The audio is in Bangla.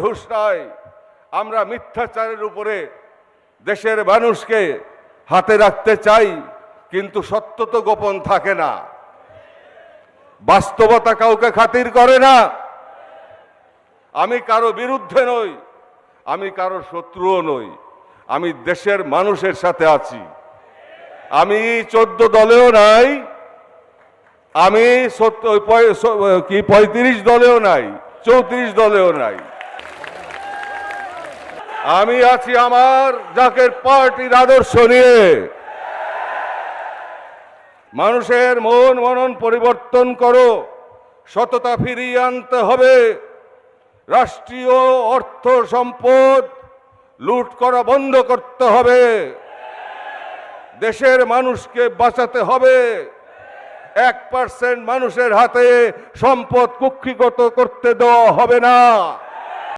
হুঁশ নাই। আমরা মিথ্যাচারের উপরে দেশের মানুষকে হাতে রাখতে চাই, কিন্তু সত্য তো গোপন থাকে না। বাস্তবতা কাউকে খাতির করে না। আমি কারো বিরুদ্ধে নই, আমি কারো শত্রুও নই, আমি দেশের মানুষের সাথে আছি। আমি 14 দলেও নাই, আমি 35 দলেও নাই, 34 দলেও নাই। আমি আছি আমার জাকের পার্টির আদর্শ নিয়ে। মানুষের মন মনন পরিবর্তন করো, সততা ফিরিয়ে আনতে হবে। রাষ্ট্রীয় অর্থ সম্পদ লুট করা বন্ধ করতে হবে। দেশের মানুষকে বাঁচাতে হবে। 1% মানুষের হাতে সম্পদ কুক্ষিগত করতে দেওয়া হবে না।